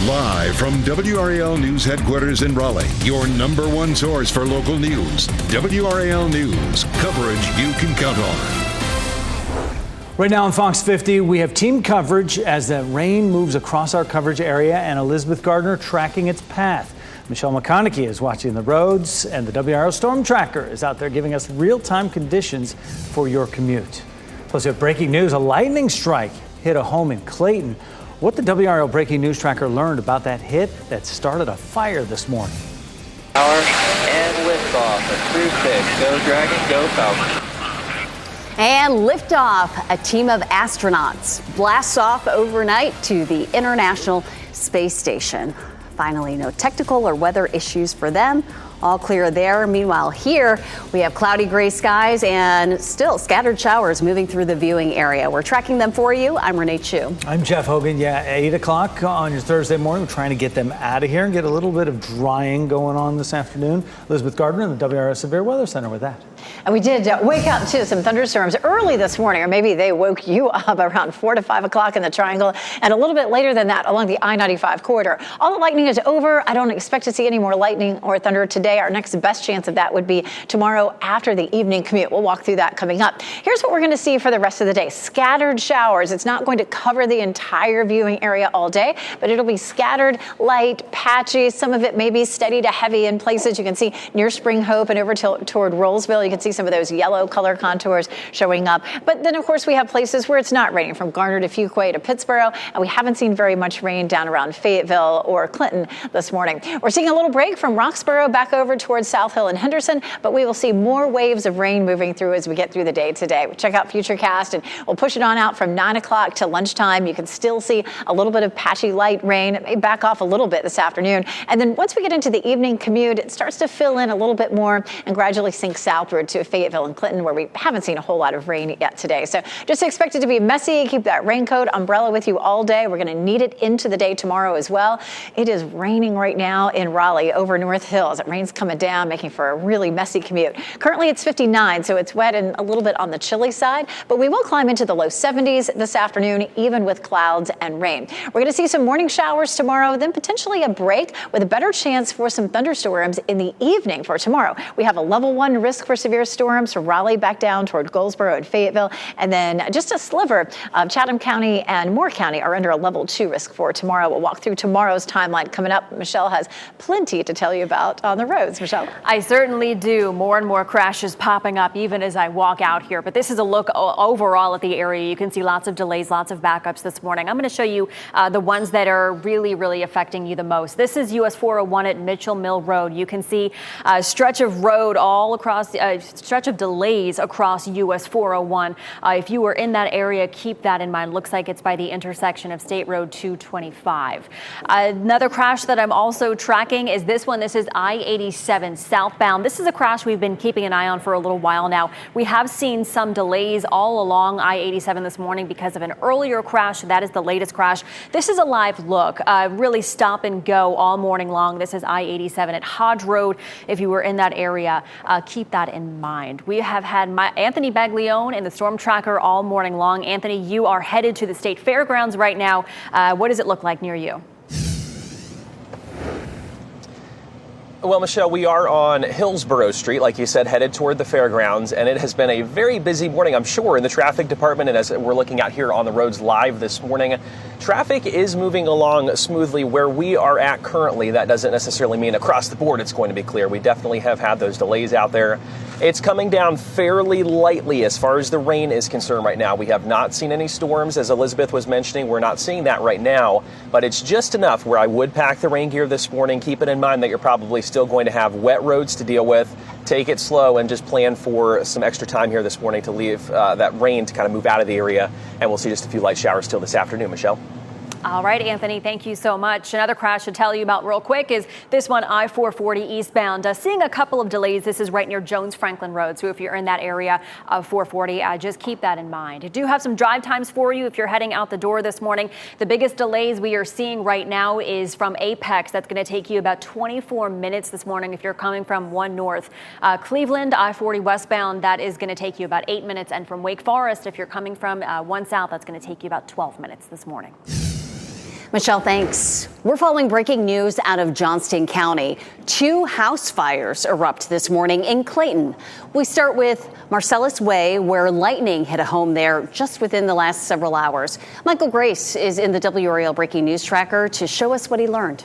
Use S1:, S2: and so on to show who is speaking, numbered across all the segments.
S1: Live from WRAL News Headquarters in Raleigh, your number one source for local news. WRAL News, coverage you can count on.
S2: Right now on Fox 50, we have team coverage as the rain moves across our coverage area and Elizabeth Gardner tracking its path. Michelle McConaughey is watching the roads, and the WRAL Storm Tracker is out there giving us real-time conditions for your commute. Plus, we have breaking news. A lightning strike hit a home in Clayton. What the WRAL Breaking News Tracker learned about that hit that started a fire this morning.
S3: Power and liftoff. A true six. Go Dragon, go Falcon.
S4: And liftoff. A team of astronauts blasts off overnight to the International Space Station. Finally, no technical or weather issues for them. All clear there. Meanwhile, here we have cloudy gray skies and still scattered showers moving through the viewing area. We're tracking them for you. I'm Renee Chu.
S2: I'm Jeff Hogan. Yeah, 8 o'clock on your Thursday morning. We're trying to get them out of here and get a little bit of drying going on this afternoon. Elizabeth Gardner in the WRAL Severe Weather Center with that.
S5: And we did wake up to some thunderstorms early this morning, or maybe they woke you up around 4 to 5 o'clock in the Triangle, and a little bit later than that along the I-95 corridor. All the lightning is over. I don't expect to see any more lightning or thunder today. Our next best chance of that would be tomorrow after the evening commute. We'll walk through that coming up. Here's what we're going to see for the rest of the day. Scattered showers. It's not going to cover the entire viewing area all day, but it'll be scattered, light, patchy. Some of it may be steady to heavy in places. You can see near Spring Hope and over toward Rollsville. You can see some of those yellow color contours showing up. But then, of course, we have places where it's not raining, from Garner to Fuquay to Pittsboro, and we haven't seen very much rain down around Fayetteville or Clinton this morning. We're seeing a little break from Roxborough back over towards South Hill and Henderson, but we will see more waves of rain moving through as we get through the day today. We'll check out Futurecast, and we'll push it on out from 9 o'clock to lunchtime. You can still see a little bit of patchy light rain. It may back off a little bit this afternoon. And then once we get into the evening commute, it starts to fill in a little bit more and gradually sink southward to Fayetteville and Clinton, where we haven't seen a whole lot of rain yet today. So just expect it to be messy. Keep that raincoat, umbrella with you all day. We're going to need it into the day tomorrow as well. It is raining right now in Raleigh over North Hills. It rain's coming down, making for a really messy commute. Currently it's 59, so it's wet and a little bit on the chilly side, but we will climb into the low 70s this afternoon, even with clouds and rain. We're going to see some morning showers tomorrow, then potentially a break with a better chance for some thunderstorms in the evening for tomorrow. We have a level 1 risk for severe storms from Raleigh back down toward Goldsboro and Fayetteville, and then just a sliver of Chatham County and Moore County are under a level 2 risk for tomorrow. We'll walk through tomorrow's timeline coming up. Michelle has plenty to tell you about on the roads. Michelle?
S6: I certainly do. More and more crashes popping up even as I walk out here. But this is a look overall at the area. You can see lots of delays, lots of backups this morning. I'm going to show you the ones that are really affecting you the most. This is US 401 at Mitchell Mill Road. You can see a stretch of road all across, stretch of delays across US 401. If you were in that area, keep that in mind. Looks like it's by the intersection of State Road 225. Another crash that I'm also tracking is this one. This is I-87 southbound. This is a crash we've been keeping an eye on for a little while now. We have seen some delays all along I-87 this morning because of an earlier crash. That is the latest crash. This is a live look, really stop and go all morning long. This is I-87 at Hodge Road. If you were in that area, keep that in mind. We have had Anthony Baglione in the Storm Tracker all morning long. Anthony, you are headed to the State Fairgrounds right now. What does it look like near you?
S7: Well, Michelle, we are on Hillsborough Street, like you said, headed toward the fairgrounds, and it has been a very busy morning, I'm sure, in the traffic department. And as we're looking out here on the roads live this morning, traffic is moving along smoothly where we are at currently. That doesn't necessarily mean across the board it's going to be clear. We definitely have had those delays out there. It's coming down fairly lightly as far as the rain is concerned right now. We have not seen any storms, as Elizabeth was mentioning. We're not seeing that right now, but it's just enough where I would pack the rain gear this morning. Keep it in mind that you're probably still going to have wet roads to deal with. Take it slow and just plan for some extra time here this morning to leave that rain to kind of move out of the area. And we'll see just a few light showers till this afternoon, Michelle.
S6: All right, Anthony, thank you so much. Another crash to tell you about real quick is this one, I-440 eastbound. Seeing a couple of delays. This is right near Jones Franklin Road. So if you're in that area of 440, just keep that in mind. I do have some drive times for you if you're heading out the door this morning. The biggest delays we are seeing right now is from Apex. That's going to take you about 24 minutes this morning if you're coming from 1 north. Cleveland, I-40 westbound, that is going to take you about 8 minutes. And from Wake Forest, if you're coming from 1 south, that's going to take you about 12 minutes this morning.
S4: Michelle, thanks. We're following breaking news out of Johnston County. 2 house fires erupt this morning in Clayton. We start with Marcellus Way, where lightning hit a home there just within the last several hours. Michael Grace is in the WRAL Breaking News Tracker to show us what he learned.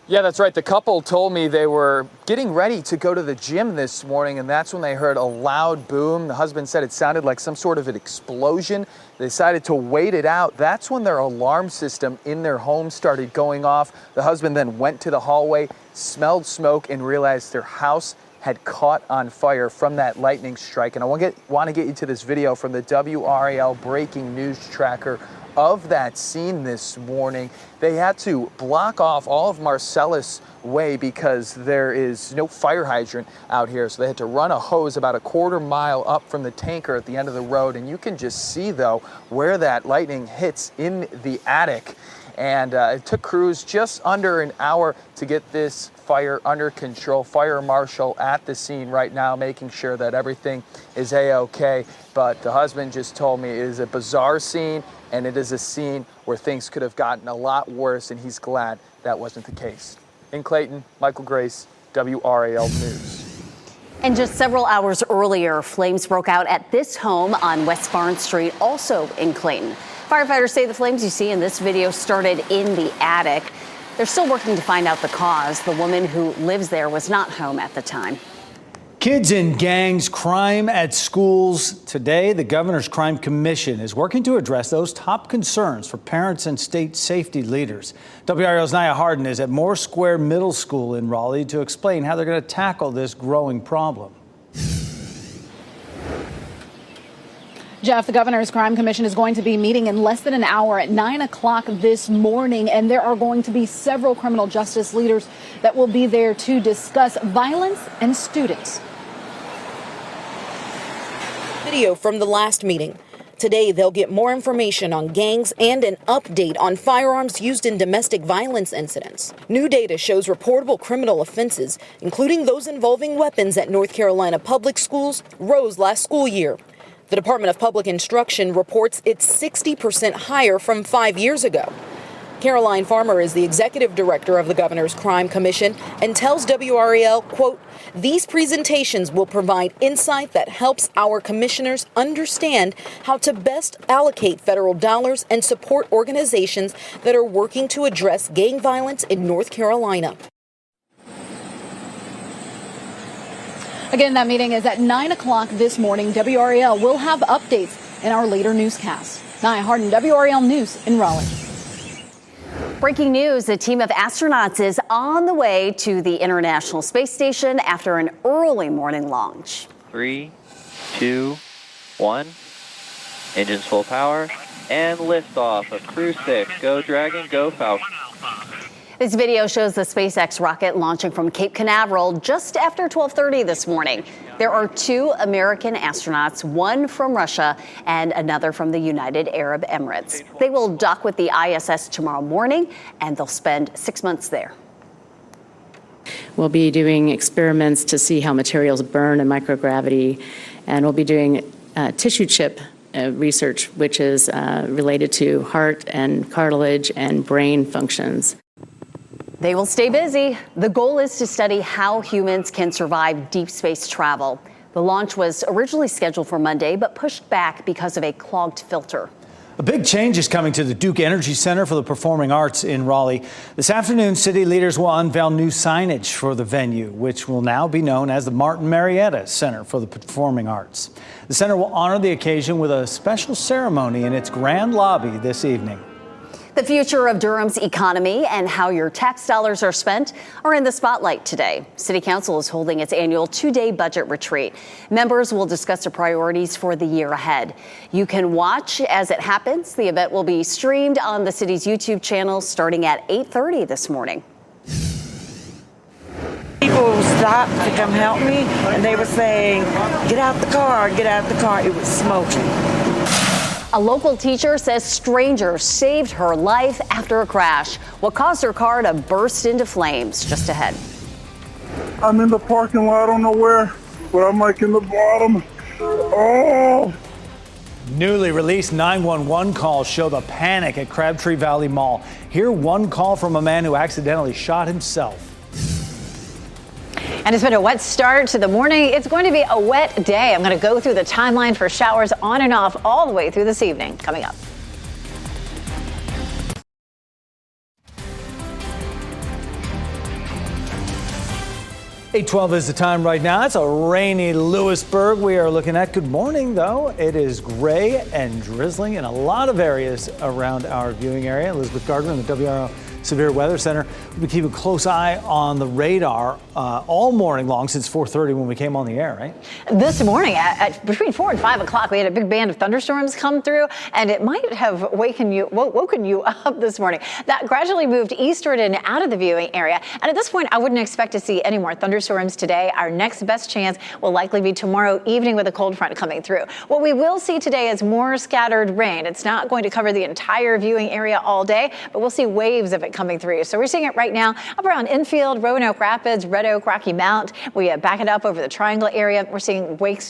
S8: Yeah, that's right. The couple told me they were getting ready to go to the gym this morning, and that's when they heard a loud boom. The husband said it sounded like some sort of an explosion. They decided to wait it out. That's when their alarm system in their home started going off. The husband then went to the hallway, smelled smoke, and realized their house had caught on fire from that lightning strike. And I want to get you to this video from the WRAL Breaking News Tracker of that scene this morning. They had to block off all of Marcellus Way because there is no fire hydrant out here. So they had to run a hose about a quarter mile up from the tanker at the end of the road. And you can just see, though, where that lightning hits in the attic. And it took crews just under an hour to get this fire under control. Fire marshal at the scene right now, making sure that everything is A-OK. But the husband just told me it is a bizarre scene, and it is a scene where things could have gotten a lot worse, and he's glad that wasn't the case. In Clayton, Michael Grace, WRAL News.
S4: And just several hours earlier, flames broke out at this home on West Barn Street, also in Clayton. Firefighters say the flames you see in this video started in the attic. They're still working to find out the cause. The woman who lives there was not home at the time.
S2: Kids in gangs, crime at schools. Today, the Governor's Crime Commission is working to address those top concerns for parents and state safety leaders. WRAL's Nia Harden is at Moore Square Middle School in Raleigh to explain how they're going to tackle this growing problem.
S9: Jeff, the Governor's Crime Commission is going to be meeting in less than an hour at 9 o'clock this morning, and there are going to be several criminal justice leaders that will be there to discuss violence and students.
S10: Video from the last meeting. Today, they'll get more information on gangs and an update on firearms used in domestic violence incidents. New data shows reportable criminal offenses, including those involving weapons at North Carolina public schools, rose last school year. The Department of Public Instruction reports it's 60% higher from 5 years ago. Caroline Farmer is the executive director of the Governor's Crime Commission and tells WRAL, quote, "These presentations will provide insight that helps our commissioners understand how to best allocate federal dollars and support organizations that are working to address gang violence in North Carolina."
S9: Again, that meeting is at 9 o'clock this morning. WRAL will have updates in our later newscast. Nia Harden, WRAL News in Raleigh.
S4: Breaking news, a team of astronauts is on the way to the International Space Station after an early morning launch.
S3: 3, 2, 1. Engines full power and liftoff of Crew 6. Go Dragon, go Falcon.
S4: This video shows the SpaceX rocket launching from Cape Canaveral just after 12:30 this morning. There are 2 American astronauts, one from Russia and another from the United Arab Emirates. They will dock with the ISS tomorrow morning, and they'll spend 6 months there.
S11: We'll be doing experiments to see how materials burn in microgravity, and we'll be doing tissue chip research, which is related to heart and cartilage and brain functions.
S4: They will stay busy. The goal is to study how humans can survive deep space travel. The launch was originally scheduled for Monday, but pushed back because of a clogged filter.
S2: A big change is coming to the Duke Energy Center for the Performing Arts in Raleigh. This afternoon, city leaders will unveil new signage for the venue, which will now be known as the Martin Marietta Center for the Performing Arts. The center will honor the occasion with a special ceremony in its grand lobby this evening.
S4: The future of Durham's economy and how your tax dollars are spent are in the spotlight today. City Council is holding its annual 2-day budget retreat. Members will discuss the priorities for the year ahead. You can watch as it happens. The event will be streamed on the city's YouTube channel starting at 8:30 this morning.
S12: People stopped to come help me, and they were saying, "Get out the car, get out the car." It was smoking.
S4: A local teacher says strangers saved her life after a crash. What caused her car to burst into flames? Just ahead.
S13: I'm in the parking lot, I don't know where, but I'm like in the bottom. Oh!
S2: Newly released 911 calls show the panic at Crabtree Valley Mall. Here, one call from a man who accidentally shot himself.
S5: And it's been a wet start to the morning. It's going to be a wet day. I'm going to go through the timeline for showers on and off all the way through this evening. Coming up.
S2: 8:12 is the time right now. It's a rainy Lewisburg we are looking at. Good morning, though. It is gray and drizzling in a lot of areas around our viewing area. Elizabeth Gardner in the WRAL Severe Weather Center. We've been keeping a close eye on the radar all morning long since 4:30 when we came on the air, right?
S5: This morning at between 4 and 5 o'clock, we had a big band of thunderstorms come through, and it might have woken you up this morning. That gradually moved eastward and out of the viewing area. And at this point, I wouldn't expect to see any more thunderstorms today. Our next best chance will likely be tomorrow evening with a cold front coming through. What we will see today is more scattered rain. It's not going to cover the entire viewing area all day, but we'll see waves of it coming through. So we're seeing it right now up around Enfield, Roanoke Rapids, Red Oak, Rocky Mount. We back it up over the Triangle area. We're seeing Wake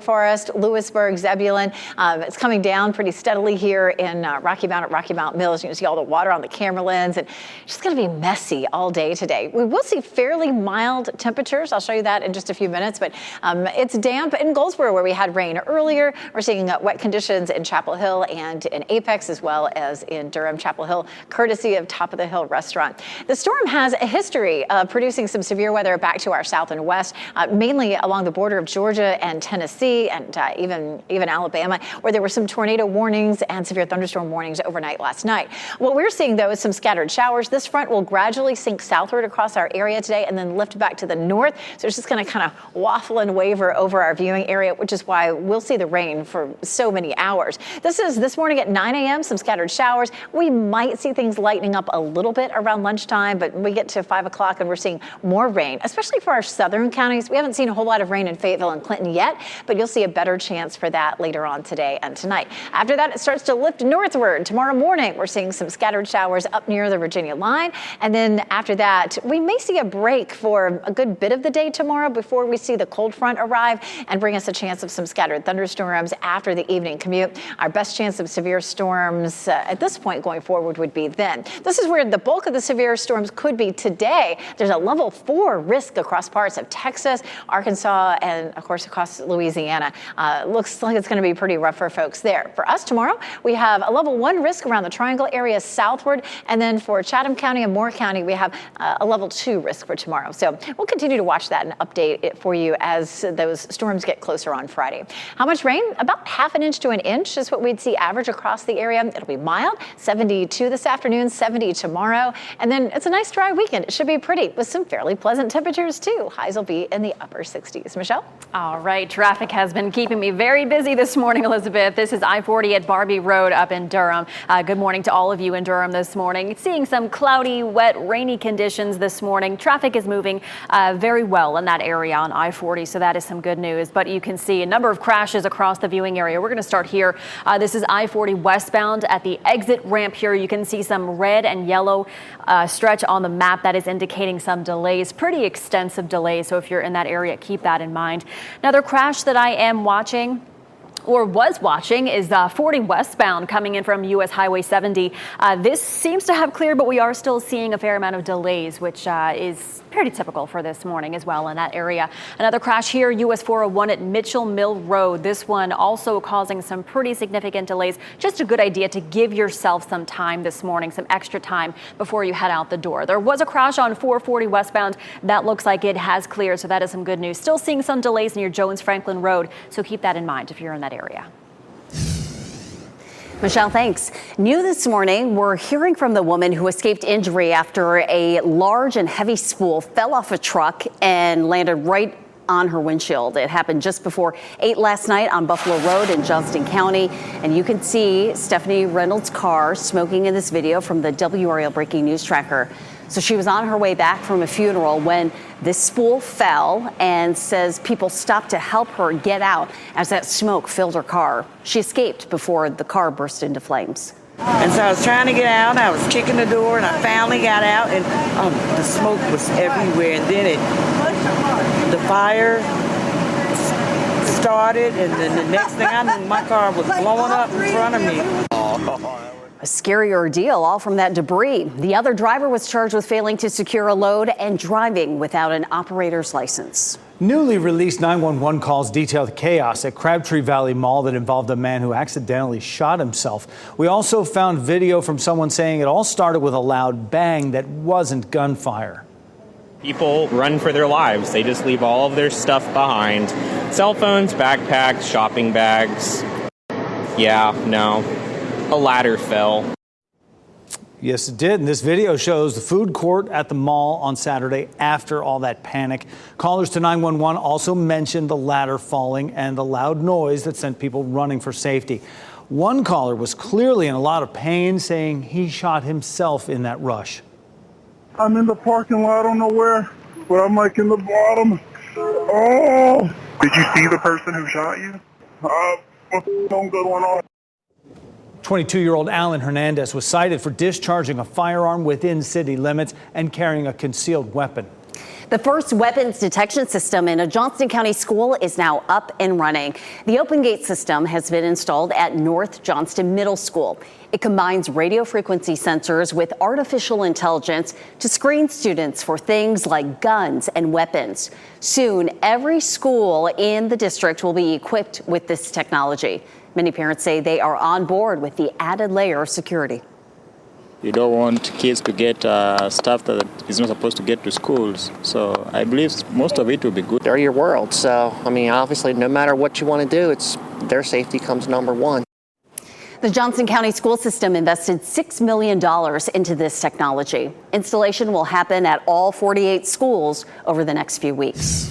S5: Forest, Lewisburg, Zebulon. It's coming down pretty steadily here in Rocky Mount at Rocky Mount Mills. You can see all the water on the camera lens, and it's just going to be messy all day today. We will see fairly mild temperatures. I'll show you that in just a few minutes, but it's damp in Goldsboro where we had rain earlier. We're seeing wet conditions in Chapel Hill and in Apex as well as in Durham, Chapel Hill, courtesy of Top of the Hill Restaurant. The storm has a history of producing some severe weather back to our south and west, mainly along the border of Georgia and Tennessee and even Alabama, where there were some tornado warnings and severe thunderstorm warnings overnight last night. What we're seeing, though, is some scattered showers. This front will gradually sink southward across our area today and then lift back to the north. So it's just going to kind of waffle and waver over our viewing area, which is why we'll see the rain for so many hours. This is this morning at 9 a.m., some scattered showers. We might see things lightening up a little bit around lunchtime, but we get to 5 o'clock and we're seeing more rain, especially for our southern counties. We haven't seen a whole lot of rain in Fayetteville and Clinton yet, but you'll see a better chance for that later on today and tonight. After that, it starts to lift northward. Tomorrow morning, we're seeing some scattered showers up near the Virginia line. And then after that, we may see a break for a good bit of the day tomorrow before we see the cold front arrive and bring us a chance of some scattered thunderstorms after the evening commute. Our best chance of severe storms at this point going forward would be then. This is where the bulk of the severe storms could be today. There's a level 4 risk across parts of Texas, Arkansas, and of course across Louisiana. Looks like it's going to be pretty rough for folks there. For us tomorrow, we have a level 1 risk around the Triangle area southward, and then for Chatham County and Moore County, we have a level 2 risk for tomorrow. So we'll continue to watch that and update it for you as those storms get closer on Friday. How much rain? About ½ inch to an inch is what we'd see average across the area. It'll be mild, 72 this afternoon, 70 tomorrow, and then it's a nice dry weekend. It should be pretty with some fairly pleasant temperatures too. Highs will be in the upper 60s. Michelle?
S6: All right. Traffic has been keeping me very busy this morning, Elizabeth. This is I-40 at Barbie Road up in Durham. Good morning to all of you in Durham this morning. Seeing some cloudy, wet, rainy conditions this morning. Traffic is moving very well in that area on I-40, so that is some good news. But you can see a number of crashes across the viewing area. We're going to start here. This is I-40 westbound at the exit ramp here. You can see some red and yellow stretch on the map that is indicating some delays, pretty extensive delays. So if you're in that area, keep that in mind. Another crash that I am watching or was watching is 40 westbound coming in from U.S. Highway 70. This seems to have cleared, but we are still seeing a fair amount of delays, which is pretty typical for this morning as well in that area. Another crash here, US 401 at Mitchell Mill Road. This one also causing some pretty significant delays. Just a good idea to give yourself some time this morning, some extra time before you head out the door. There was a crash on 440 westbound. That looks like it has cleared, so that is some good news. Still seeing some delays near Jones Franklin Road, so keep that in mind if you're in that area.
S4: Michelle, thanks. New this morning, we're hearing from the woman who escaped injury after a large and heavy spool fell off a truck and landed right on her windshield. It happened just before 8 last night on Buffalo Road in Johnston County. And you can see Stephanie Reynolds' car smoking in this video from the WRAL Breaking News Tracker. So she was on her way back from a funeral when this spool fell, and says people stopped to help her get out as that smoke filled her car. She escaped before the car burst into flames.
S12: And so I was trying to get out, I was kicking the door, and I finally got out, and the smoke was everywhere. And then the fire started, and then the next thing I knew, my car was blowing up in front of me.
S4: A scary ordeal, all from that debris. The other driver was charged with failing to secure a load and driving without an operator's license.
S2: Newly released 911 calls detail the chaos at Crabtree Valley Mall that involved a man who accidentally shot himself. We also found video from someone saying it all started with a loud bang that wasn't gunfire.
S14: People run for their lives. They just leave all of their stuff behind. Cell phones, backpacks, shopping bags. Yeah, no. A ladder fell.
S2: Yes, it did. And this video shows the food court at the mall on Saturday after all that panic. Callers to 911 also mentioned the ladder falling and the loud noise that sent people running for safety. One caller was clearly in a lot of pain, saying he shot himself in that rush.
S13: I'm in the parking lot, I don't know where, but I'm like in the bottom. Oh! Did you see the person who shot you? What's going on?
S2: 22-year-old Alan Hernandez was cited for discharging a firearm within city limits and carrying a concealed weapon.
S4: The first weapons detection system in a Johnston County school is now up and running. The open gate system has been installed at North Johnston Middle School. It combines radio frequency sensors with artificial intelligence to screen students for things like guns and weapons. Soon, every school in the district will be equipped with this technology. Many parents say they are on board with the added layer of security.
S15: You don't want kids to get stuff that is not supposed to get to schools. So I believe most of it will be good.
S16: They're your world. So, I mean, obviously, no matter what you want to do, their safety comes number one.
S4: The Johnston County school system invested $6 million into this technology. Installation will happen at all 48 schools over the next few weeks.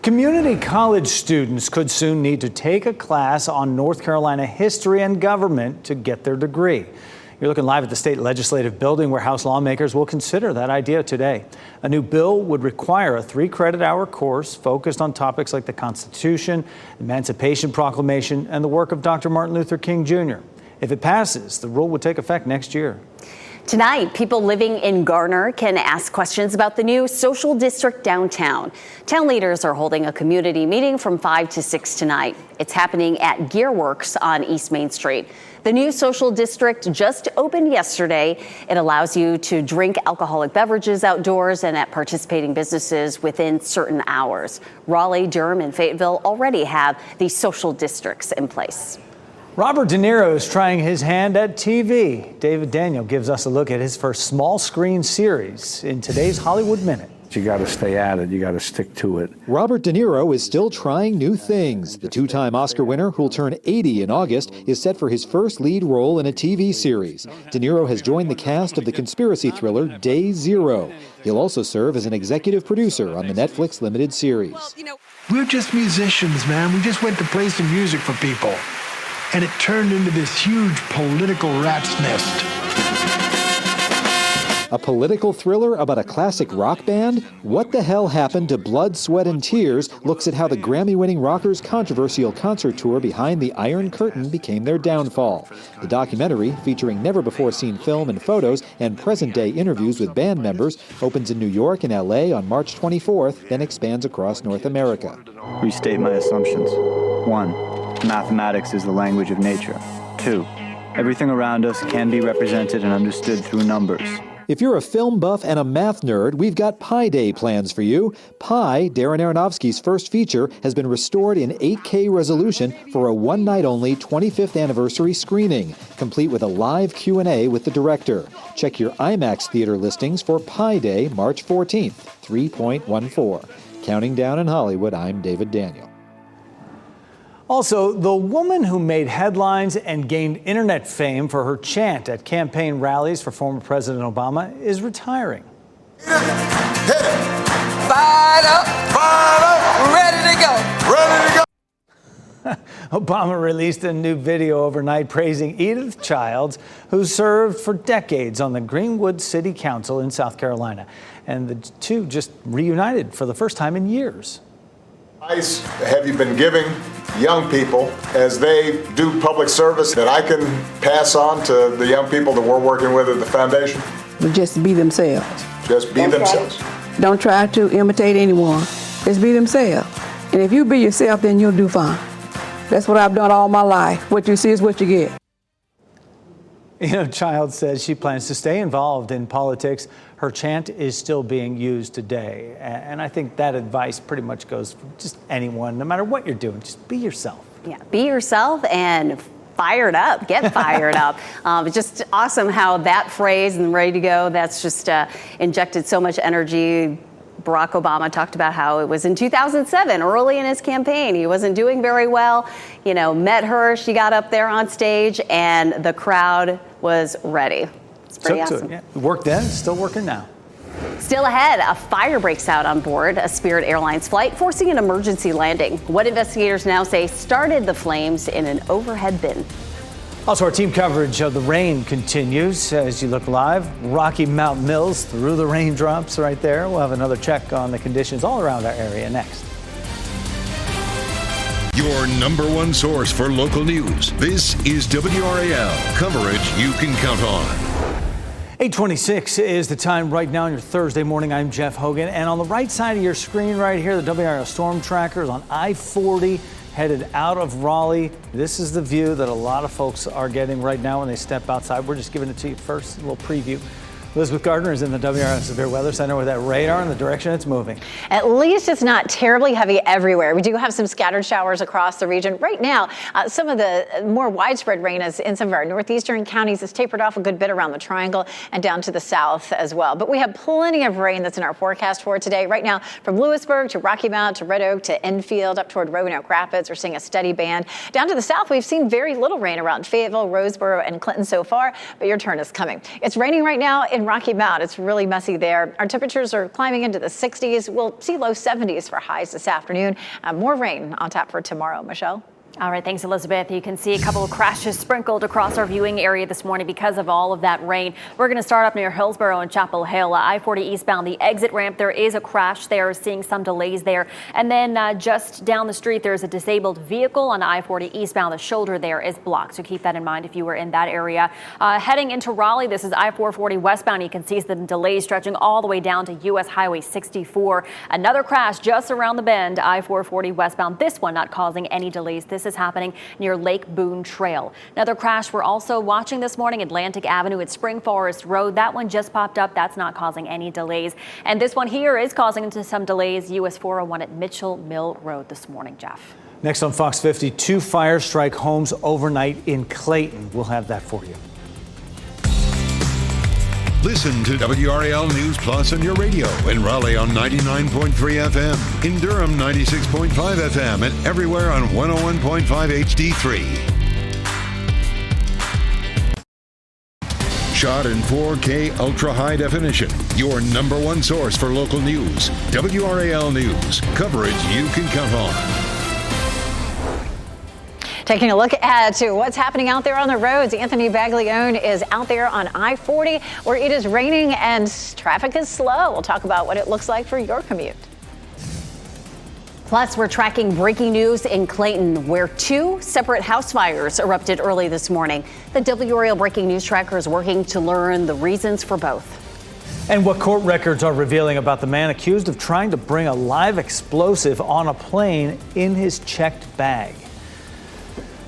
S2: Community college students could soon need to take a class on North Carolina history and government to get their degree. You're looking live at the state legislative building where House lawmakers will consider that idea today. A new bill would require a 3-credit-hour course focused on topics like the Constitution, Emancipation Proclamation, and the work of Dr. Martin Luther King Jr. If it passes, the rule would take effect next year.
S4: Tonight, people living in Garner can ask questions about the new social district downtown. Town leaders are holding a community meeting from 5 to 6 tonight. It's happening at Gearworks on East Main Street. The new social district just opened yesterday. It allows you to drink alcoholic beverages outdoors and at participating businesses within certain hours. Raleigh, Durham, and Fayetteville already have these social districts in place.
S2: Robert De Niro is trying his hand at TV. David Daniel gives us a look at his first small screen series in today's Hollywood Minute.
S17: You got to stay at it. You got to stick to it.
S18: Robert De Niro is still trying new things. The two-time Oscar winner, who'll turn 80 in August, is set for his first lead role in a TV series. De Niro has joined the cast of the conspiracy thriller Day Zero. He'll also serve as an executive producer on the Netflix limited series.
S19: We're just musicians, man. We just went to play some music for people. And it turned into this huge political rat's nest.
S18: A political thriller about a classic rock band? What the Hell Happened to Blood, Sweat, and Tears looks at how the Grammy-winning rockers' controversial concert tour behind the Iron Curtain became their downfall. The documentary, featuring never-before-seen film and photos and present-day interviews with band members, opens in New York and L.A. on March 24th, then expands across North America.
S20: Restate my assumptions. 1. Mathematics is the language of nature. 2. Everything around us can be represented and understood through numbers.
S18: If you're a film buff and a math nerd, we've got Pi Day plans for you. Pi, Darren Aronofsky's first feature, has been restored in 8K resolution for a one-night-only 25th anniversary screening, complete with a live Q&A with the director. Check your IMAX theater listings for Pi Day, March 14th, 3.14. Counting down in Hollywood, I'm David Daniel.
S2: Also, the woman who made headlines and gained internet fame for her chant at campaign rallies for former President Obama is retiring.
S21: Hit it. Fired up, ready to go, ready to go.
S2: Obama released a new video overnight praising Edith Childs, who served for decades on the Greenwood City Council in South Carolina. And the two just reunited for the first time in years.
S22: Advice have you been giving young people as they do public service that I can pass on to the young people that we're working with at the foundation?
S23: Just be themselves.
S22: Just be themselves.
S23: Don't try to imitate anyone. Just be themselves.
S1: And if you be yourself, then you'll do fine. That's what I've done all my life. What you see is what you get.
S2: You know, Childs says she plans to stay involved in politics. Her chant is still being used today. And I think that advice pretty much goes for just anyone, no matter what you're doing, just be yourself.
S4: Yeah, be yourself and fired up, get fired up. It's just awesome how that phrase and ready to go, that's just injected so much energy. Barack Obama talked about how it was in 2007, early in his campaign. He wasn't doing very well. You know, met her, she got up there on stage, and the crowd was ready. It's pretty awesome.
S2: Yeah. Worked then, still working now.
S4: Still ahead, a fire breaks out on board a Spirit Airlines flight, forcing an emergency landing. What investigators now say started the flames in an overhead bin.
S2: Also, our team coverage of the rain continues as you look live. Rocky Mount Mills through the raindrops right there. We'll have another check on the conditions all around our area next.
S7: Your number one source for local news. This is WRAL, coverage you can count on.
S2: 8:26 is the time right now on your Thursday morning. I'm Jeff Hogan, and on the right side of your screen right here, the WRAL storm tracker is on I-40 headed out of Raleigh. This is the view that a lot of folks are getting right now when they step outside. We're just giving it to you first, a little preview. Elizabeth Gardner is in the WRAL Severe Weather Center with that radar and the direction it's moving.
S5: At least it's not terribly heavy everywhere. We do have some scattered showers across the region. Right now, some of the more widespread rain is in some of our northeastern counties. It's tapered off a good bit around the Triangle and down to the south as well. But we have plenty of rain that's in our forecast for today. Right now, from Lewisburg to Rocky Mount to Red Oak to Enfield up toward Roanoke Rapids, we're seeing a steady band. Down to the south, we've seen very little rain around Fayetteville, Roseboro, and Clinton so far, but your turn is coming. It's raining right now in Rocky Mount. It's really messy there. Our temperatures are climbing into the 60s. We'll see low 70s for highs this afternoon. More rain on tap for tomorrow. Michelle?
S6: All right, thanks, Elizabeth. You can see a couple of crashes sprinkled across our viewing area this morning because of all of that rain. We're going to start up near Hillsborough and Chapel Hill. I-40 eastbound, the exit ramp, there is a crash there, seeing some delays there. And then just down the street, there's a disabled vehicle on I-40 eastbound. The shoulder there is blocked, so keep that in mind if you were in that area. Heading into Raleigh, this is I-440 westbound. You can see some delays stretching all the way down to U.S. Highway 64. Another crash just around the bend, I-440 westbound. This one not causing any delays. This is happening near Lake Boone Trail. Another crash we're also watching this morning, Atlantic Avenue at Spring Forest Road. That one just popped up. That's not causing any delays. And this one here is causing some delays, US 401 at Mitchell Mill Road this morning, Jeff.
S2: Next on Fox 50, 2 fires strike homes overnight in Clayton. We'll have that for you.
S7: Listen to WRAL News Plus on your radio in Raleigh on 99.3 FM, in Durham 96.5 FM, and everywhere on 101.5 HD3. Shot in 4K ultra high definition, your number one source for local news. WRAL News, coverage you can count on.
S5: Taking a look at what's happening out there on the roads. Anthony Baglione is out there on I-40 where it is raining and traffic is slow. We'll talk about what it looks like for your commute.
S4: Plus, we're tracking breaking news in Clayton, where 2 separate house fires erupted early this morning. The WRAL Breaking News Tracker is working to learn the reasons for both.
S2: And what court records are revealing about the man accused of trying to bring a live explosive on a plane in his checked bag.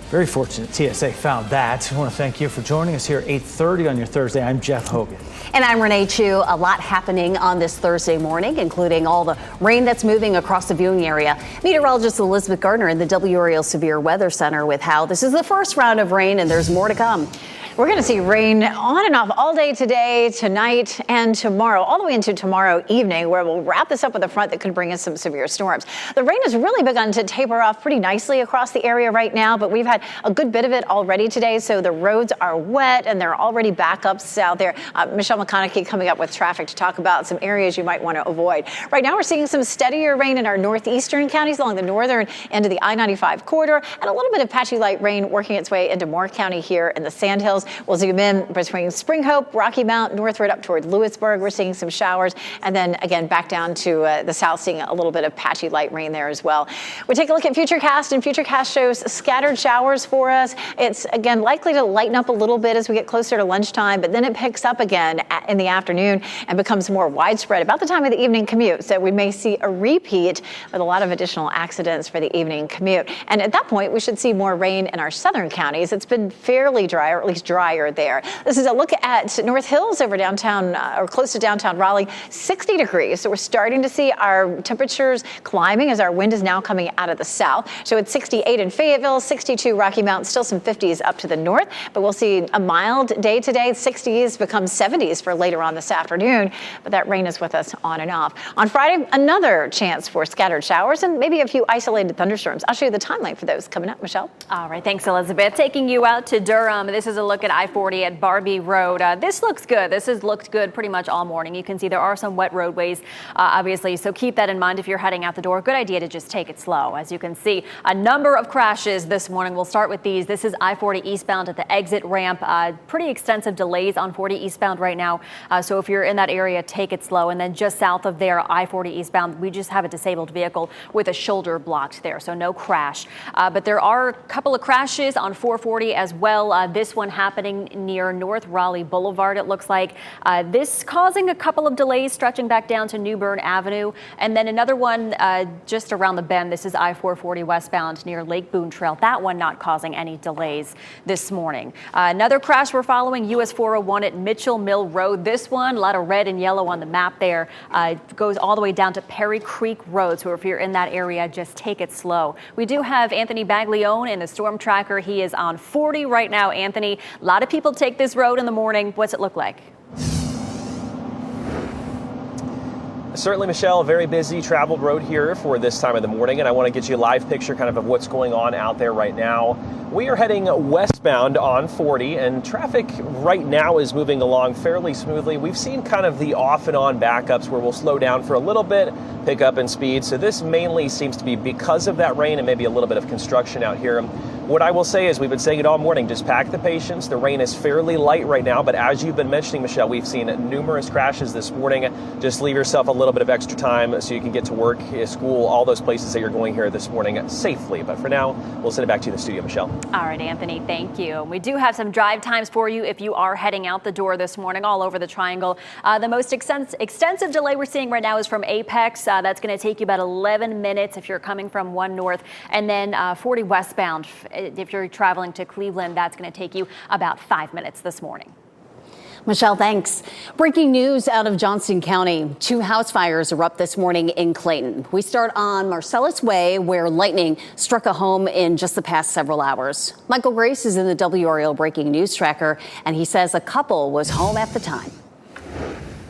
S2: Very fortunate TSA found that. I want to thank you for joining us here at 8:30 on your Thursday. I'm Jeff Hogan.
S4: And I'm Renee Chu. A lot happening on this Thursday morning, including all the rain that's moving across the viewing area. Meteorologist Elizabeth Gardner in the WRAL Severe Weather Center with how this is the first round of rain and there's more to come.
S5: We're going to see rain on and off all day today, tonight, and tomorrow, all the way into tomorrow evening, where we'll wrap this up with a front that could bring us some severe storms. The rain has really begun to taper off pretty nicely across the area right now, but we've had a good bit of it already today, so the roads are wet and there are already backups out there. Michelle McConaughey coming up with traffic to talk about some areas you might want to avoid. Right now, we're seeing some steadier rain in our northeastern counties along the northern end of the I-95 corridor, and a little bit of patchy light rain working its way into Moore County here in the Sandhills. Hills. We'll zoom in between Spring Hope, Rocky Mount, Northwood up toward Lewisburg. We're seeing some showers. And then again, back down to the south, seeing a little bit of patchy light rain there as well. We take a look at Futurecast, and Futurecast shows scattered showers for us. It's again likely to lighten up a little bit as we get closer to lunchtime, but then it picks up again in the afternoon and becomes more widespread about the time of the evening commute. So we may see a repeat with a lot of additional accidents for the evening commute. And at that point, we should see more rain in our southern counties. It's been fairly dry, or at least drier there. This is a look at North Hills over downtown, or close to downtown Raleigh, 60 degrees. So we're starting to see our temperatures climbing as our wind is now coming out of the south. So it's 68 in Fayetteville, 62 Rocky Mount, still some 50s up to the north, but we'll see a mild day today. 60s become 70s for later on this afternoon, but that rain is with us on and off. On Friday, another chance for scattered showers and maybe a few isolated thunderstorms. I'll show you the timeline for those coming up. Michelle?
S6: All right, thanks, Elizabeth. Taking you out to Durham. This is a look at I-40 at Barbie Road. This looks good. This has looked good pretty much all morning. You can see there are some wet roadways, obviously, so keep that in mind if you're heading out the door. Good idea to just take it slow. As you can see, a number of crashes this morning. We'll start with these. This is I-40 eastbound at the exit ramp. Pretty extensive delays on 40 eastbound right now, so if you're in that area, take it slow. And then just south of there, I-40 eastbound, we just have a disabled vehicle with a shoulder blocked there, so no crash. But there are a couple of crashes on 440 as well. This one happening near North Raleigh Boulevard, it looks like. This causing a couple of delays stretching back down to New Bern Avenue. And then another one just around the bend. This is I-440 westbound near Lake Boone Trail. That one not causing any delays this morning. Another crash we're following, US 401 at Mitchell Mill Road. This one, a lot of red and yellow on the map there, goes all the way down to Perry Creek Road. So if you're in that area, just take it slow. We do have Anthony Baglione in the storm tracker. He is on 40 right now. Anthony, a lot of people take this road in the morning. What's it look like?
S8: Certainly, Michelle, a very busy traveled road here for this time of the morning, and I want to get you a live picture kind of what's going on out there right now. We are heading westbound on 40, and traffic right now is moving along fairly smoothly. We've seen kind of the off and on backups where we'll slow down for a little bit, pick up in speed. So this mainly seems to be because of that rain and maybe a little bit of construction out here. What I will say is we've been saying it all morning, just pack the patience. The rain is fairly light right now, but as you've been mentioning, Michelle, we've seen numerous crashes this morning. Just leave yourself a little bit of extra time so you can get to work, school, all those places that you're going here this morning safely. But for now, we'll send it back to you in the studio, Michelle.
S6: All right, Anthony, thank you. We do have some drive times for you if you are heading out the door this morning all over the triangle. The most extensive delay we're seeing right now is from Apex. That's going to take you about 11 minutes if you're coming from 1 north, and then 40 westbound. If you're traveling to Cleveland, that's going to take you about 5 minutes this morning.
S4: Michelle, thanks. Breaking news out of Johnston County. 2 house fires erupt this morning in Clayton. We start on Marcellus Way, where lightning struck a home in just the past several hours. Michael Grace is in the WRAL Breaking News Tracker, and he says a couple was home at the time.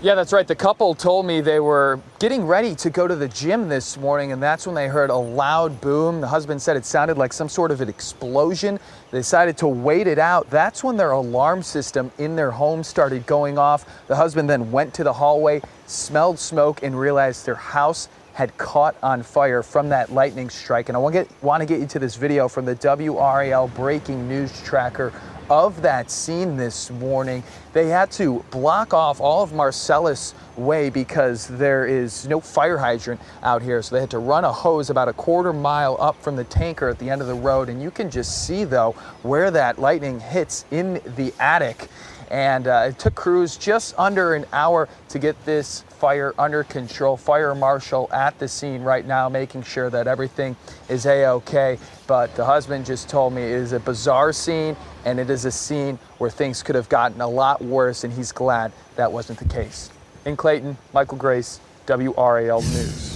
S10: Yeah, that's right. The couple told me they were getting ready to go to the gym this morning, and that's when they heard a loud boom. The husband said it sounded like some sort of an explosion. They decided to wait it out. That's when their alarm system in their home started going off. The husband then went to the hallway, smelled smoke, and realized their house had caught on fire from that lightning strike. And I want to get you to this video from the WRAL Breaking News Tracker of that scene this morning. They had to block off all of Marcellus Way because there is no fire hydrant out here. So they had to run a hose about a quarter mile up from the tanker at the end of the road. And you can just see, though, where that lightning hits in the attic. And it took crews just under an hour to get this fire under control. Fire marshal at the scene right now, making sure that everything is A-OK. But the husband just told me it is a bizarre scene, and it is a scene where things could have gotten a lot worse, and he's glad that wasn't the case. In Clayton, Michael Grace, WRAL News.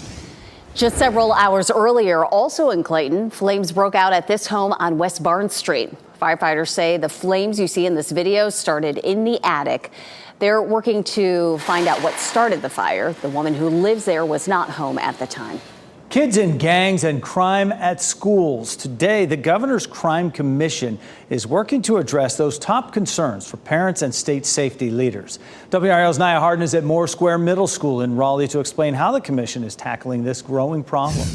S4: Just several hours earlier, also in Clayton, flames broke out at this home on West Barnes Street. Firefighters say the flames you see in this video started in the attic. They're working to find out what started the fire. The woman who lives there was not home at the time.
S2: Kids in gangs and crime at schools. Today, the Governor's Crime Commission is working to address those top concerns for parents and state safety leaders. WRAL's Nia Harden is at Moore Square Middle School in Raleigh to explain how the commission is tackling this growing problem.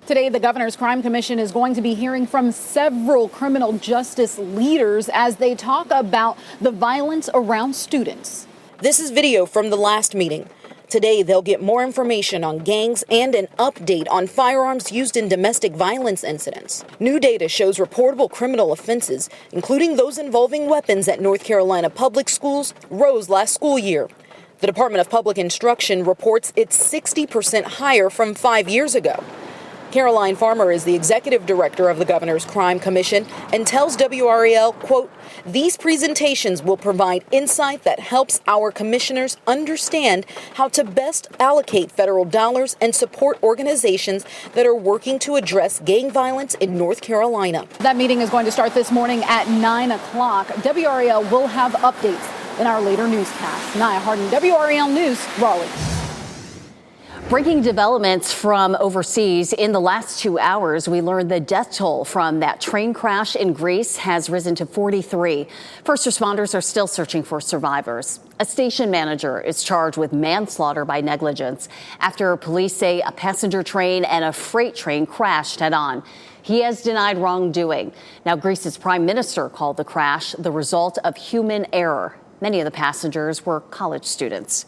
S3: Today, the Governor's Crime Commission is going to be hearing from several criminal justice leaders as they talk about the violence around students.
S9: This is video from the last meeting. Today, they'll get more information on gangs and an update on firearms used in domestic violence incidents. New data shows reportable criminal offenses, including those involving weapons at North Carolina public schools, rose last school year. The Department of Public Instruction reports it's 60% higher from 5 years ago. Caroline Farmer is the executive director of the Governor's Crime Commission and tells WRAL, quote, "These presentations will provide insight that helps our commissioners understand how to best allocate federal dollars and support organizations that are working to address gang violence in North Carolina."
S3: That meeting is going to start this morning at 9 o'clock. WRAL will have updates in our later newscast. Nia Hardin, WRAL News, Raleigh.
S4: Breaking developments from overseas. In the last 2 hours, we learned the death toll from that train crash in Greece has risen to 43. First responders are still searching for survivors. A station manager is charged with manslaughter by negligence after police say a passenger train and a freight train crashed head-on. He has denied wrongdoing. Now, Greece's prime minister called the crash the result of human error. Many of the passengers were college students.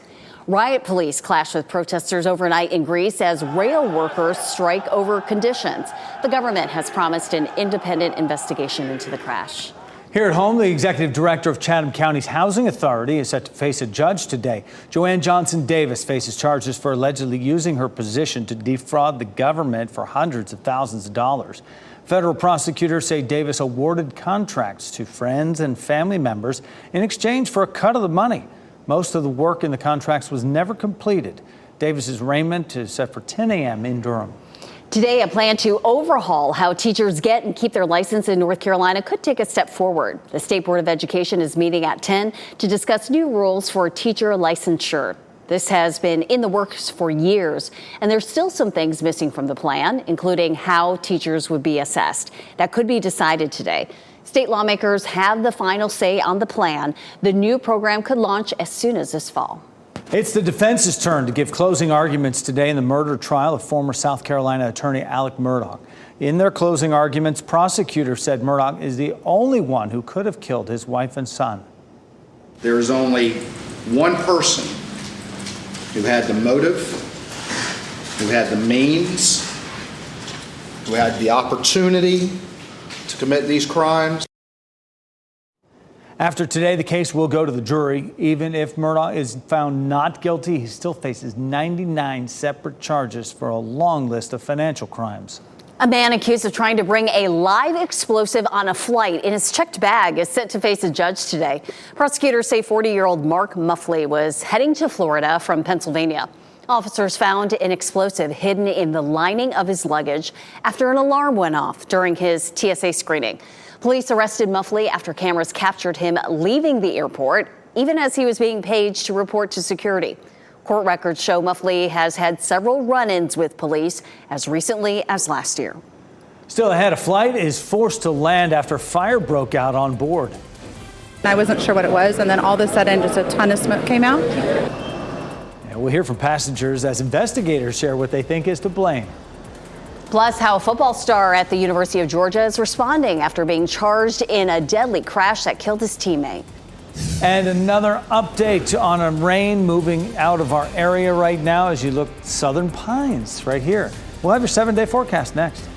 S4: Riot police clashed with protesters overnight in Greece as rail workers strike over conditions. The government has promised an independent investigation into the crash.
S2: Here at home, the executive director of Chatham County's Housing Authority is set to face a judge today. Joanne Johnson Davis faces charges for allegedly using her position to defraud the government for hundreds of thousands of dollars. Federal prosecutors say Davis awarded contracts to friends and family members in exchange for a cut of the money. Most of the work in the contracts was never completed. Davis's arraignment is set for 10 a.m. in Durham.
S4: Today, a plan to overhaul how teachers get and keep their license in North Carolina could take a step forward. The State Board of Education is meeting at 10 to discuss new rules for teacher licensure. This has been in the works for years, and there's still some things missing from the plan, including how teachers would be assessed. That could be decided today. State lawmakers have the final say on the plan. The new program could launch as soon as this fall.
S2: It's the defense's turn to give closing arguments today in the murder trial of former South Carolina attorney Alec Murdaugh. In their closing arguments, prosecutors said Murdaugh is the only one who could have killed his wife and son.
S23: There is only one person who had the motive, who had the means, who had the opportunity to commit these crimes.
S2: After today, the case will go to the jury. Even if Murdaugh is found not guilty, he still faces 99 separate charges for a long list of financial crimes.
S4: A man accused of trying to bring a live explosive on a flight in his checked bag is set to face a judge today. Prosecutors say 40-year-old Mark Muffley was heading to Florida from Pennsylvania. Officers found an explosive hidden in the lining of his luggage after an alarm went off during his TSA screening. Police arrested Muffley after cameras captured him leaving the airport, even as he was being paged to report to security. Court records show Muffley has had several run-ins with police as recently as last year.
S2: Still ahead, a flight is forced to land after fire broke out on board.
S24: I wasn't sure what it was, and then all of a sudden just a ton of smoke came out.
S2: We'll hear from passengers as investigators share what they think is to blame.
S4: Plus, how a football star at the University of Georgia is responding after being charged in a deadly crash that killed his teammate.
S2: And another update on a rain moving out of our area right now as you look Southern Pines right here. We'll have your 7-day forecast next.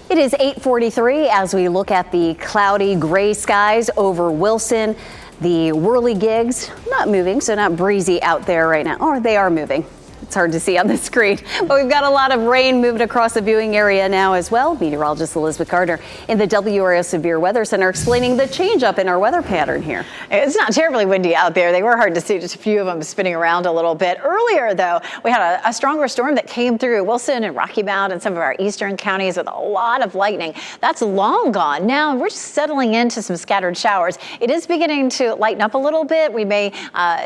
S4: It is 8:43 as we look at the cloudy gray skies over Wilson. The whirligigs not moving, so not breezy out there right now. Or they are moving. It's hard to see on the screen, but we've got a lot of rain moving across the viewing area now as well. Meteorologist Elizabeth Gardner in the WRAL Severe Weather Center explaining the change up in our weather pattern here.
S5: It's not terribly windy out there. They were hard to see, just a few of them spinning around a little bit. Earlier, though, we had a stronger storm that came through Wilson and Rocky Mount and some of our eastern counties with a lot of lightning. That's long gone. Now we're just settling into some scattered showers. It is beginning to lighten up a little bit. We may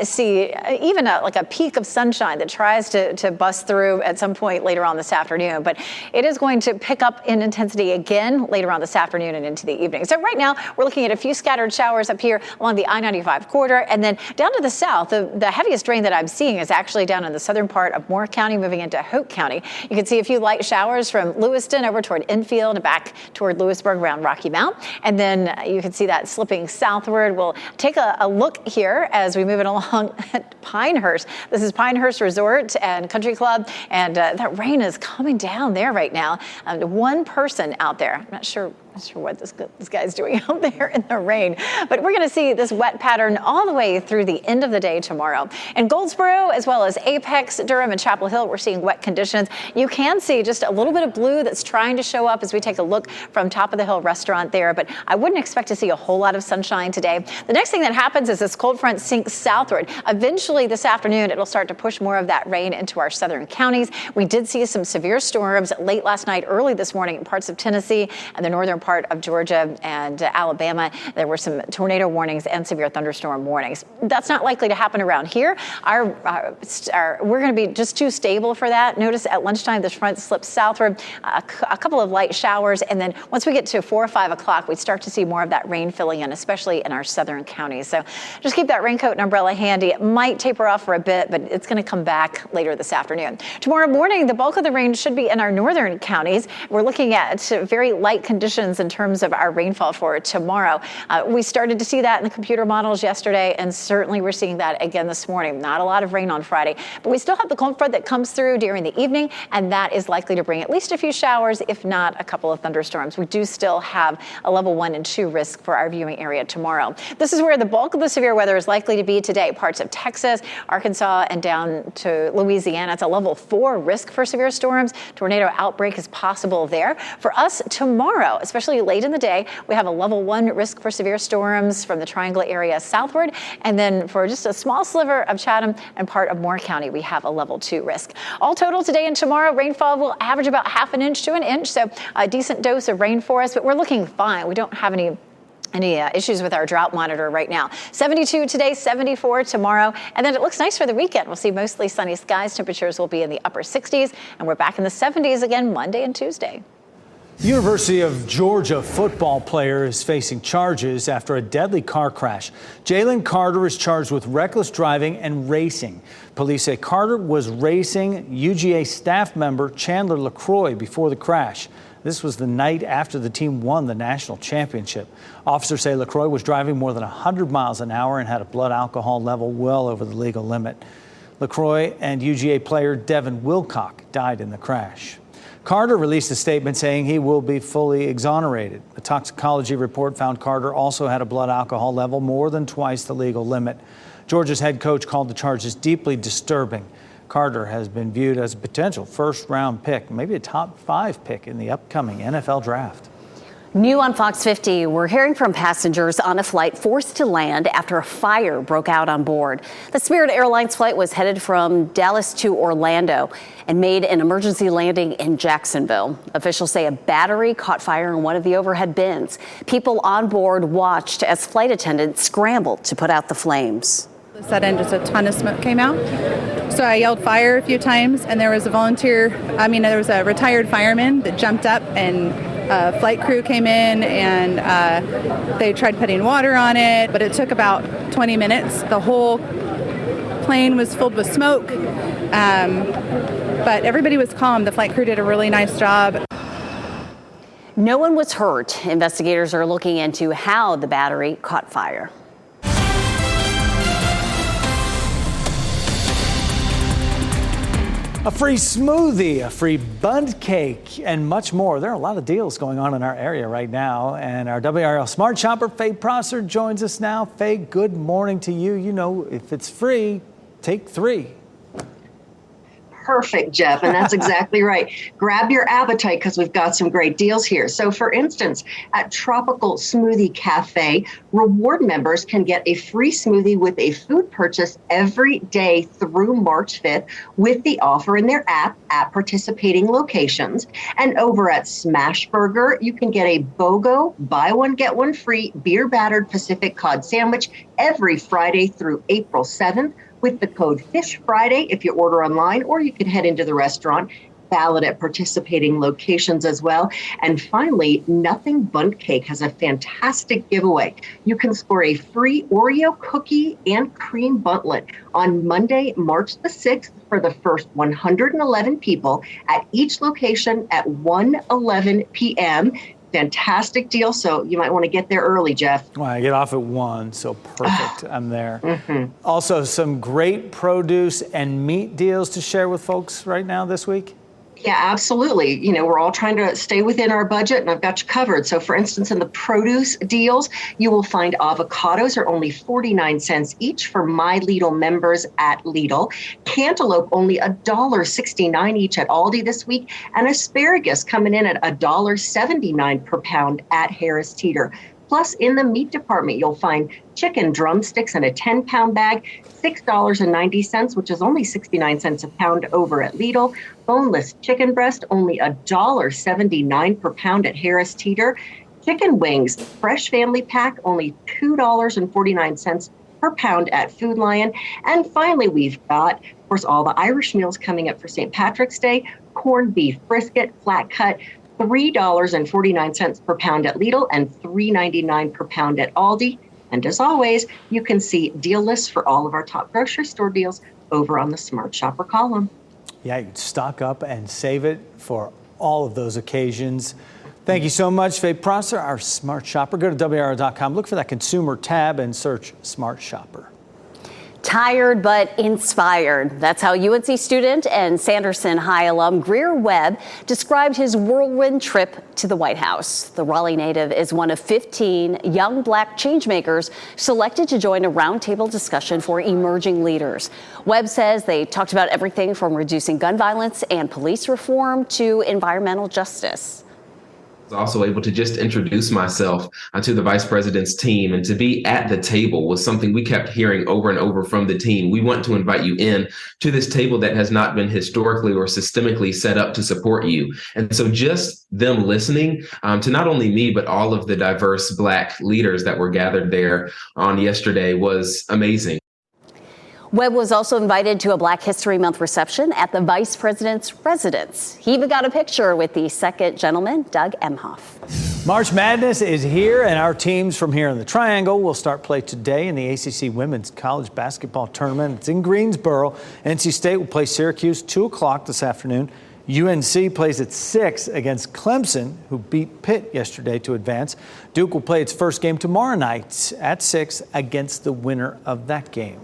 S5: see even like a peak of sunshine that tries tries to bust through at some point later on this afternoon. But it is going to pick up in intensity again later on this afternoon and into the evening. So right now, we're looking at a few scattered showers up here along the I-95 corridor. And then down to the south, the heaviest rain that I'm seeing is actually down in the southern part of Moore County, moving into Hoke County. You can see a few light showers from Lewiston over toward Enfield and back toward Lewisburg around Rocky Mount. And then you can see that slipping southward. We'll take a look here as we move it along at Pinehurst. This is Pinehurst Resort and Country Club, and that rain is coming down there right now. One person out there, I'm not sure what this guy's doing out there in the rain, but we're going to see this wet pattern all the way through the end of the day tomorrow. In Goldsboro, as well as Apex, Durham, and Chapel Hill, we're seeing wet conditions. You can see just a little bit of blue that's trying to show up as we take a look from Top of the Hill restaurant there, but I wouldn't expect to see a whole lot of sunshine today. The next thing that happens is this cold front sinks southward. Eventually this afternoon, it'll start to push more of that rain into our southern counties. We did see some severe storms late last night, early this morning in parts of Tennessee and the northern part of Georgia and Alabama. There were some tornado warnings and severe thunderstorm warnings. That's not likely to happen around here. We're going to be just too stable for that. Notice at lunchtime, this front slips southward, a couple of light showers, and then once we get to 4 or 5 o'clock, we start to see more of that rain filling in, especially in our southern counties. So just keep that raincoat and umbrella handy. It might taper off for a bit, but it's going to come back later this afternoon. Tomorrow morning, the bulk of the rain should be in our northern counties. We're looking at very light conditions in terms of our rainfall for tomorrow. We started to see that in the computer models yesterday, and certainly we're seeing that again this morning. Not a lot of rain on Friday, but we still have the cold front that comes through during the evening, and that is likely to bring at least a few showers, if not a couple of thunderstorms. We do still have a level 1 and 2 risk for our viewing area tomorrow. This is where the bulk of the severe weather is likely to be today. Parts of Texas, Arkansas, and down to Louisiana. It's a level 4 risk for severe storms. Tornado outbreak is possible there. For us tomorrow, especially late in the day, we have a level 1 risk for severe storms from the Triangle area southward. And then for just a small sliver of Chatham and part of Moore County, we have a level 2 risk. All total today and tomorrow, rainfall will average about half an inch to an inch. So a decent dose of rain for us, but we're looking fine. We don't have any issues with our drought monitor right now. 72 today, 74 tomorrow, and then it looks nice for the weekend. We'll see mostly sunny skies. Temperatures will be in the upper 60s, and we're back in the 70s again Monday and Tuesday.
S2: University of Georgia football player is facing charges after a deadly car crash. Jalen Carter is charged with reckless driving and racing. Police say Carter was racing UGA staff member Chandler LaCroix before the crash. This was the night after the team won the national championship. Officers say LaCroix was driving more than 100 miles an hour and had a blood alcohol level well over the legal limit. LaCroix and UGA player Devin Wilcock died in the crash. Carter released a statement saying he will be fully exonerated. A toxicology report found Carter also had a blood alcohol level more than twice the legal limit. Georgia's head coach called the charges deeply disturbing. Carter has been viewed as a potential first-round pick, maybe a top 5 pick in the upcoming NFL draft.
S4: New on Fox 50, we're hearing from passengers on a flight forced to land after a fire broke out on board. The Spirit Airlines flight was headed from Dallas to Orlando and made an emergency landing in Jacksonville. Officials say a battery caught fire in one of the overhead bins. People on board watched as flight attendants scrambled to put out the flames.
S24: All of a sudden, just a ton of smoke came out. So I yelled fire a few times, and there was a retired fireman that jumped up, and flight crew came in, and they tried putting water on it, but it took about 20 minutes. The whole plane was filled with smoke, but everybody was calm. The flight crew did a really nice job.
S4: No one was hurt. Investigators are looking into how the battery caught fire.
S2: A free smoothie, a free bundt cake, and much more. There are a lot of deals going on in our area right now. And our WRAL Smart Shopper, Faye Prosser, joins us now. Faye, good morning to you. You know, if it's free, take 3.
S11: Perfect, Jeff, and that's exactly right. Grab your appetite because we've got some great deals here. So for instance, at Tropical Smoothie Cafe, reward members can get a free smoothie with a food purchase every day through March 5th with the offer in their app at participating locations. And over at Smash Burger, you can get a BOGO, buy one, get one free beer battered Pacific cod sandwich every Friday through April 7th with the code Fish Friday if you order online, or you can head into the restaurant. Valid at participating locations as well. And finally, Nothing Bundt Cake has a fantastic giveaway. You can score a free Oreo cookie and cream buntlet on Monday, March the 6th for the first 111 people at each location at 1:11 p.m. Fantastic deal. So you might want to get there early, Jeff.
S2: Well, I get off at 1, so perfect. I'm there. Also, some great produce and meat deals to share with folks right now this week.
S11: Yeah, absolutely. You know, we're all trying to stay within our budget, and I've got you covered. So, for instance, in the produce deals, you will find avocados are only 49 cents each for My Lidl members at Lidl. Cantaloupe only $1.69 each at Aldi this week, and asparagus coming in at $1.79 per pound at Harris Teeter. Plus, in the meat department, you'll find chicken drumsticks in a 10-pound bag, $6.90, which is only 69 cents a pound over at Lidl. Boneless chicken breast, only $1.79 per pound at Harris Teeter. Chicken wings, fresh family pack, only $2.49 per pound at Food Lion. And finally, we've got, of course, all the Irish meals coming up for St. Patrick's Day. Corned beef brisket, flat cut, $3.49 per pound at Lidl and $3.99 per pound at Aldi. And as always, you can see deal lists for all of our top grocery store deals over on the Smart Shopper column.
S2: Yeah, you can stock up and save it for all of those occasions. Thank you so much, Faye Prosser, our Smart Shopper. Go to WRAL.com, look for that consumer tab and search Smart Shopper.
S4: Tired but inspired. That's how UNC student and Sanderson High alum Greer Webb described his whirlwind trip to the White House. The Raleigh native is one of 15 young black changemakers selected to join a roundtable discussion for emerging leaders. Webb says they talked about everything from reducing gun violence and police reform to environmental justice.
S12: I was also able to just introduce myself to the vice president's team, and to be at the table was something we kept hearing over and over from the team. We want to invite you in to this table that has not been historically or systemically set up to support you. And so just them listening to not only me, but all of the diverse Black leaders that were gathered there on yesterday was amazing.
S4: Webb was also invited to a Black History Month reception at the vice president's residence. He even got a picture with the second gentleman, Doug Emhoff.
S2: March Madness is here, and our teams from here in the Triangle will start play today in the ACC Women's College Basketball Tournament. It's in Greensboro. NC State will play Syracuse 2 o'clock this afternoon. UNC plays at 6 against Clemson, who beat Pitt yesterday to advance. Duke will play its first game tomorrow night at 6 against the winner of that game.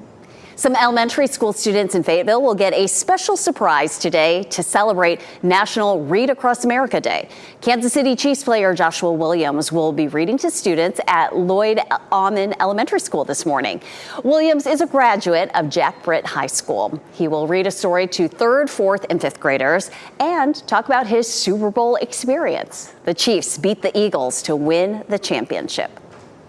S4: Some elementary school students in Fayetteville will get a special surprise today to celebrate National Read Across America Day. Kansas City Chiefs player Joshua Williams will be reading to students at Lloyd Almond Elementary School this morning. Williams is a graduate of Jack Britt High School. He will read a story to 3rd, 4th, and 5th graders and talk about his Super Bowl experience. The Chiefs beat the Eagles to win the championship.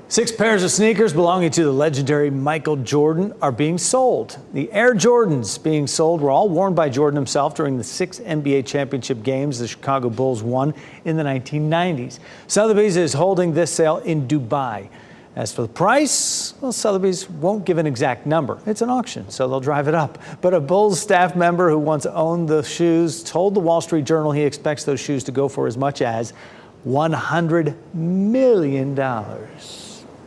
S2: 6 pairs of sneakers belonging to the legendary Michael Jordan are being sold. The Air Jordans being sold were all worn by Jordan himself during the 6 NBA championship games the Chicago Bulls won in the 1990s. Sotheby's is holding this sale in Dubai. As for the price, well, Sotheby's won't give an exact number. It's an auction, so they'll drive it up. But a Bulls staff member who once owned the shoes told the Wall Street Journal he expects those shoes to go for as much as $100 million.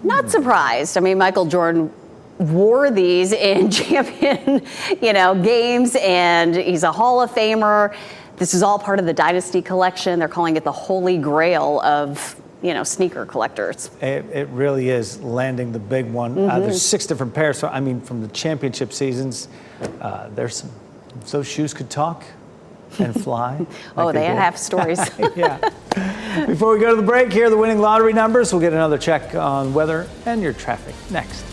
S4: Not surprised. I mean, Michael Jordan wore these in champion, games, and he's a Hall of Famer. This is all part of the Dynasty collection. They're calling it the Holy Grail of, sneaker collectors.
S2: It really is landing the big one. There's 6 different pairs. So, from the championship seasons, those shoes could talk and fly.
S4: They have stories.
S2: Yeah. Before we go to the break, here are the winning lottery numbers. We'll get another check on weather and your traffic next.